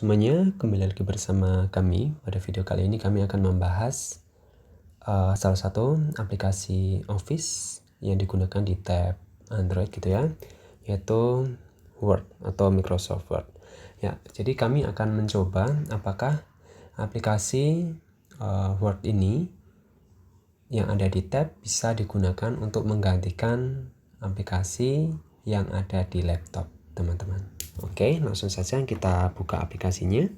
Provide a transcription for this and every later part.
semuanya, kembali lagi bersama kami. Pada video kali ini kami akan membahas salah satu aplikasi Office yang digunakan di tab Android gitu ya, yaitu Word atau Microsoft Word. Ya, jadi kami akan mencoba apakah aplikasi Word ini yang ada di tab bisa digunakan untuk menggantikan aplikasi yang ada di laptop, teman-teman. Oke, langsung saja kita buka aplikasinya.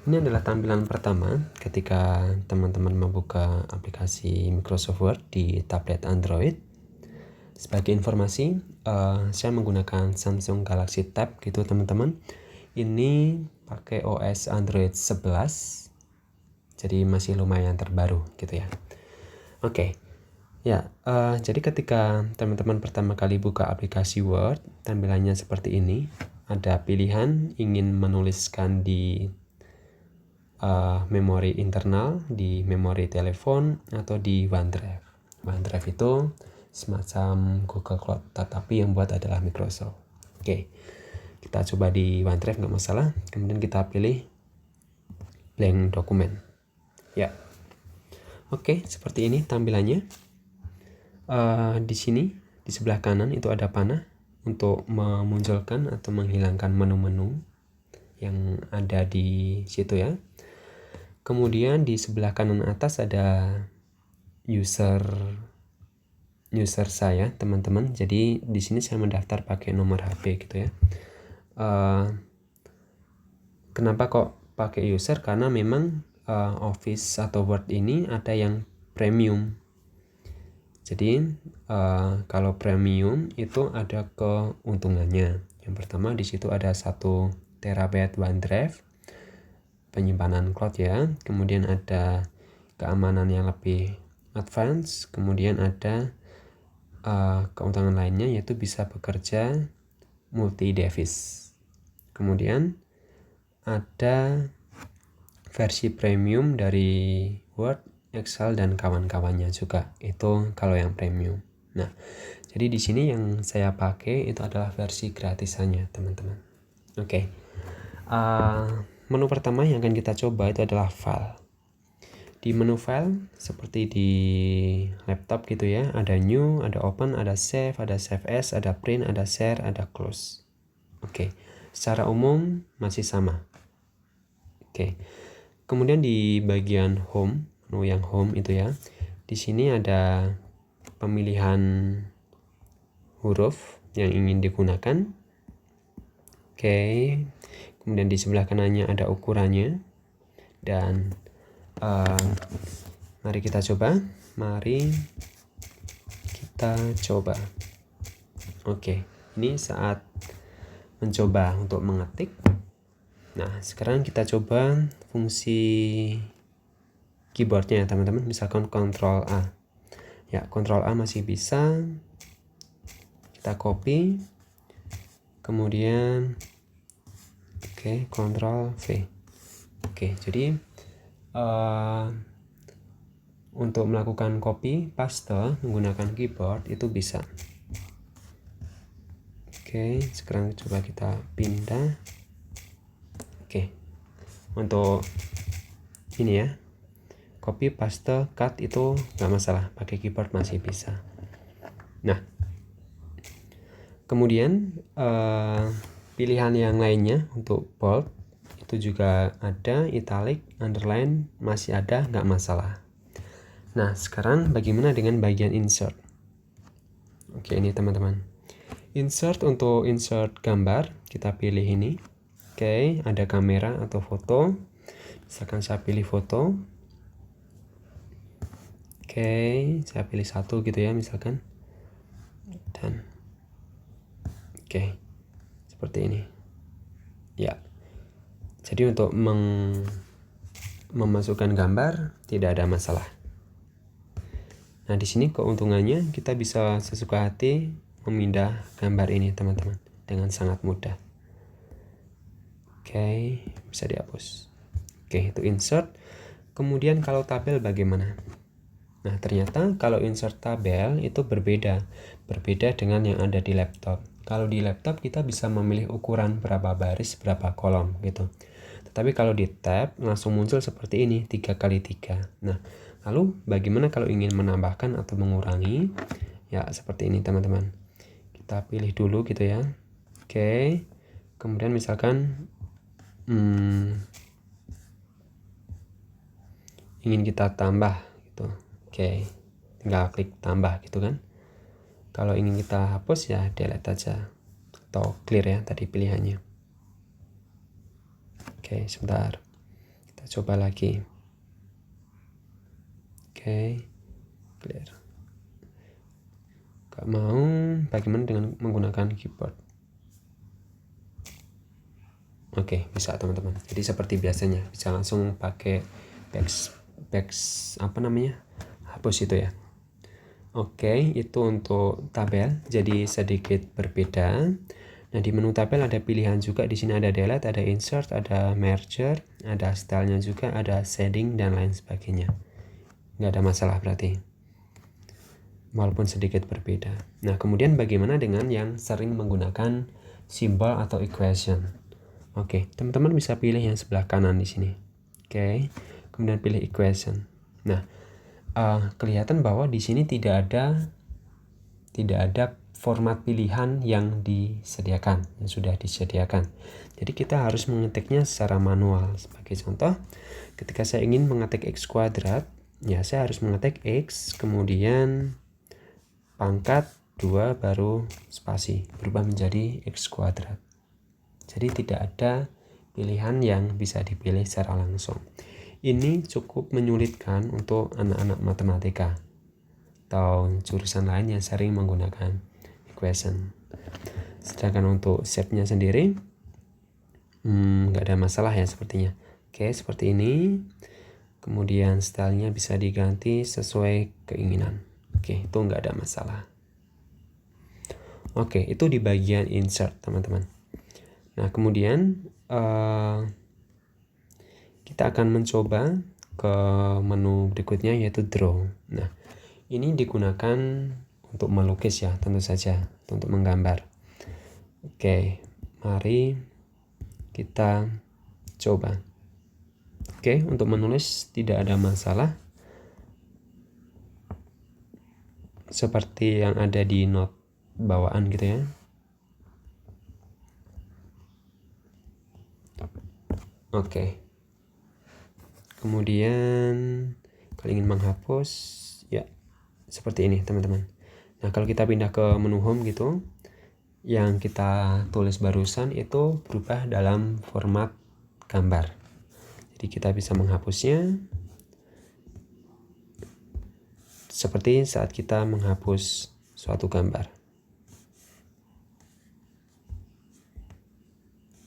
Ini adalah tampilan pertama ketika teman-teman membuka aplikasi Microsoft Word di tablet Android. Sebagai informasi, saya menggunakan Samsung Galaxy Tab gitu teman-teman. Ini pakai OS Android 11, jadi masih lumayan terbaru gitu ya. Oke. Ya, jadi ketika teman-teman pertama kali buka aplikasi Word, tampilannya seperti ini. Ada pilihan ingin menuliskan di memori internal, di memori telepon, atau di OneDrive. OneDrive itu semacam Google Cloud, tetapi yang buat adalah Microsoft. Oke, kita coba di OneDrive, nggak masalah. Kemudian kita pilih blank dokumen. Ya, oke, seperti ini tampilannya. Di sini di sebelah kanan itu ada panah untuk memunculkan atau menghilangkan menu-menu yang ada di situ ya. Kemudian di sebelah kanan atas ada user saya teman-teman. Jadi di sini saya mendaftar pakai nomor HP gitu ya. Kenapa kok pakai user? Karena memang Office atau Word ini ada yang premium. Jadi kalau premium itu ada keuntungannya. Yang pertama di situ ada 1 TB OneDrive, penyimpanan cloud ya. Kemudian ada keamanan yang lebih advance. Kemudian ada keuntungan lainnya yaitu bisa bekerja multi device. Kemudian ada versi premium dari Word, Excel dan kawan-kawannya juga. Itu kalau yang premium. Nah, jadi di sini yang saya pakai itu adalah versi gratisannya, teman-teman. Oke. Menu pertama yang akan kita coba itu adalah file. Di menu file seperti di laptop gitu ya, ada new, ada open, ada save as, ada print, ada share, ada close. Oke. Secara umum masih sama. Oke. Kemudian di bagian home, menu yang home itu ya, di sini ada pemilihan huruf yang ingin digunakan. Oke, kemudian di sebelah kanannya ada ukurannya. Dan mari kita coba. Oke, ini saat mencoba untuk mengetik. Nah, sekarang kita coba fungsi keyboardnya ya teman-teman, misalkan Ctrl A. Ya, Ctrl A masih bisa. Kita copy. Kemudian Ctrl V. Oke, jadi untuk melakukan copy paste menggunakan keyboard itu bisa. Oke, sekarang coba kita pindah. Oke, untuk ini ya, copy, paste, cut itu nggak masalah, pakai keyboard masih bisa. Nah, kemudian pilihan yang lainnya untuk bold itu juga ada, italic, underline masih ada, nggak masalah. Nah, sekarang bagaimana dengan bagian insert? Oke, ini teman-teman. Insert, untuk insert gambar kita pilih ini. Oke, ada kamera atau foto. Misalkan saya pilih foto. Oke, saya pilih 1 gitu ya misalkan. Dan oke, seperti ini. Ya. Jadi untuk memasukkan gambar tidak ada masalah. Nah, di sini keuntungannya kita bisa sesuka hati memindah gambar ini, teman-teman, dengan sangat mudah. Oke, bisa dihapus. Oke, itu insert. Kemudian kalau tabel bagaimana? Nah, ternyata kalau insert tabel itu berbeda dengan yang ada di laptop. Kalau di laptop kita bisa memilih ukuran berapa baris, berapa kolom gitu. Tetapi kalau di tab langsung muncul seperti ini, 3x3. Nah, lalu bagaimana kalau ingin menambahkan atau mengurangi? Ya, seperti ini teman-teman. Kita pilih dulu gitu ya. Oke. Kemudian misalkan ingin kita tambah gitu. Oke. Tinggal klik tambah gitu kan. Kalau ingin kita hapus ya delete aja atau clear ya tadi pilihannya. Oke, sebentar. Kita coba lagi. Oke, clear. Gak mau, bagaimana dengan menggunakan keyboard? Oke, bisa teman-teman. Jadi seperti biasanya, bisa langsung pakai hapus itu ya. Oke, itu untuk tabel, jadi sedikit berbeda. Nah, di menu tabel ada pilihan juga. Di sini ada delete, ada insert, ada merger, ada stylenya juga, ada shading dan lain sebagainya. Nggak ada masalah berarti, walaupun sedikit berbeda. Nah, kemudian bagaimana dengan yang sering menggunakan simbol atau equation? Oke, teman-teman bisa pilih yang sebelah kanan di sini. Oke, kemudian pilih equation. Nah, kelihatan bahwa di sini tidak ada format pilihan yang disediakan, yang sudah disediakan. Jadi kita harus mengetiknya secara manual. Sebagai contoh, ketika saya ingin mengetik x kuadrat, ya saya harus mengetik x, kemudian pangkat 2 baru spasi, berubah menjadi x kuadrat. Jadi tidak ada pilihan yang bisa dipilih secara langsung. Ini cukup menyulitkan untuk anak-anak matematika atau jurusan lain yang sering menggunakan equation. Sedangkan untuk shape-nya sendiri nggak ada masalah ya sepertinya. Oke, seperti ini. Kemudian stylenya bisa diganti sesuai keinginan. Oke, itu nggak ada masalah. Oke, itu di bagian insert teman-teman. Nah, kemudian kita akan mencoba ke menu berikutnya yaitu draw. Nah, ini digunakan untuk melukis ya, tentu saja untuk menggambar. Oke, mari kita coba. Oke, untuk menulis tidak ada masalah. Seperti yang ada di note bawaan gitu ya. Oke. Kemudian kalau ingin menghapus ya seperti ini teman-teman. Nah, kalau kita pindah ke menu home gitu, yang kita tulis barusan itu berubah dalam format gambar. Jadi kita bisa menghapusnya seperti saat kita menghapus suatu gambar.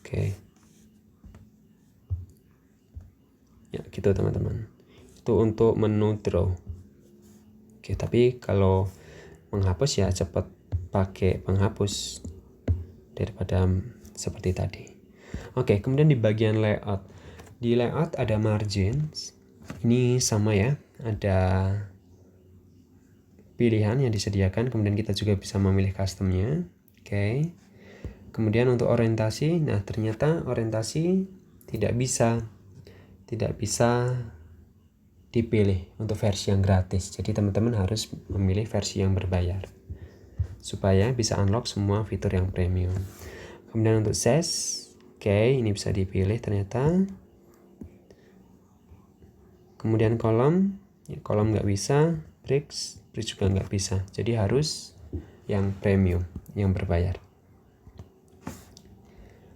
Oke. Ya, gitu teman-teman. Itu untuk menu draw. Oke, tapi kalau menghapus ya cepat pakai penghapus daripada seperti tadi. Oke, kemudian di bagian layout. Di layout ada margins. Ini sama ya, ada pilihan yang disediakan, kemudian kita juga bisa memilih customnya. Oke. Kemudian untuk orientasi, nah ternyata orientasi tidak bisa dipilih untuk versi yang gratis. Jadi teman-teman harus memilih versi yang berbayar supaya bisa unlock semua fitur yang premium. Kemudian untuk size, oke, ini bisa dipilih ternyata. Kemudian kolom, ya, kolom nggak bisa, bricks juga nggak bisa. Jadi harus yang premium, yang berbayar.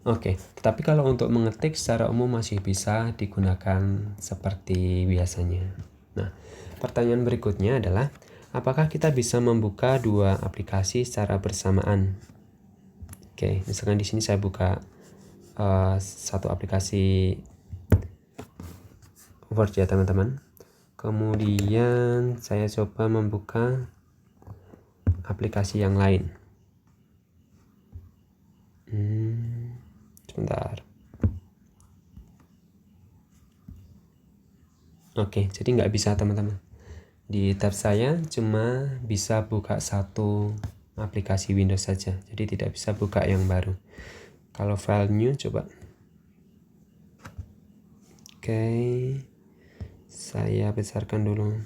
Oke, tetapi kalau untuk mengetik secara umum masih bisa digunakan seperti biasanya. Nah, pertanyaan berikutnya adalah, apakah kita bisa membuka dua aplikasi secara bersamaan? Oke, misalkan di sini saya buka satu aplikasi Word ya teman-teman. Kemudian saya coba membuka aplikasi yang lain. Sebentar. Oke, jadi nggak bisa teman-teman. Di tab saya cuma bisa buka satu aplikasi Windows saja, jadi tidak bisa buka yang baru. Kalau file new coba. Oke, saya besarkan dulu.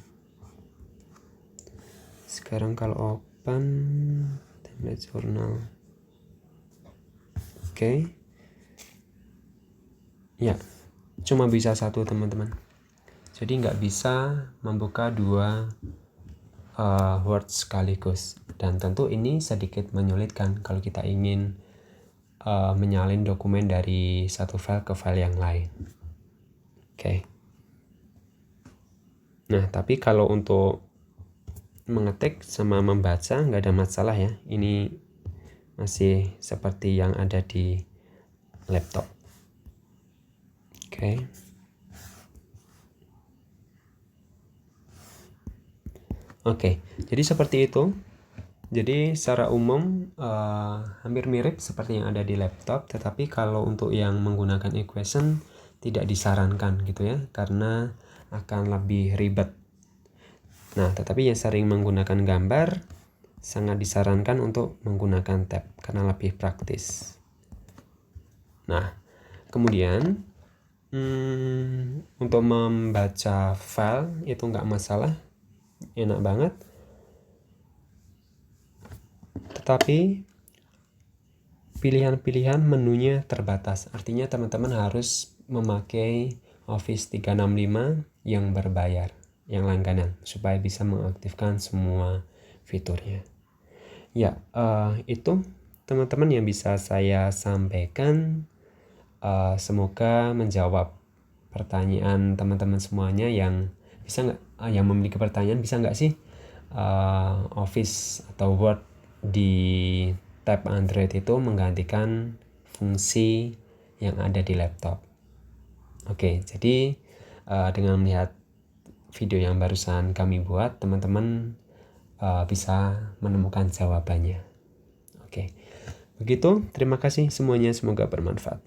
Sekarang kalau open template jurnal. Oke. Ya, cuma bisa satu teman-teman. Jadi nggak bisa membuka dua Word sekaligus. Dan tentu ini sedikit menyulitkan kalau kita ingin menyalin dokumen dari satu file ke file yang lain. Oke. Nah, tapi kalau untuk mengetik sama membaca nggak ada masalah ya. Ini masih seperti yang ada di laptop. Oke. Oke, jadi seperti itu. Jadi secara umum hampir mirip seperti yang ada di laptop, tetapi kalau untuk yang menggunakan equation tidak disarankan gitu ya, karena akan lebih ribet. Nah, tetapi yang sering menggunakan gambar sangat disarankan untuk menggunakan tab karena lebih praktis. Nah, kemudian untuk membaca file itu nggak masalah, enak banget. Tetapi pilihan-pilihan menunya terbatas. Artinya teman-teman harus memakai Office 365 yang berbayar, yang langganan, supaya bisa mengaktifkan semua fiturnya. Ya, itu teman-teman yang bisa saya sampaikan. Semoga menjawab pertanyaan teman-teman semuanya yang bisa nggak, yang memiliki pertanyaan, bisa nggak sih Office atau Word di tab Android itu menggantikan fungsi yang ada di laptop. Oke, jadi dengan melihat video yang barusan kami buat, teman-teman bisa menemukan jawabannya. Oke, begitu. Terima kasih semuanya, semoga bermanfaat.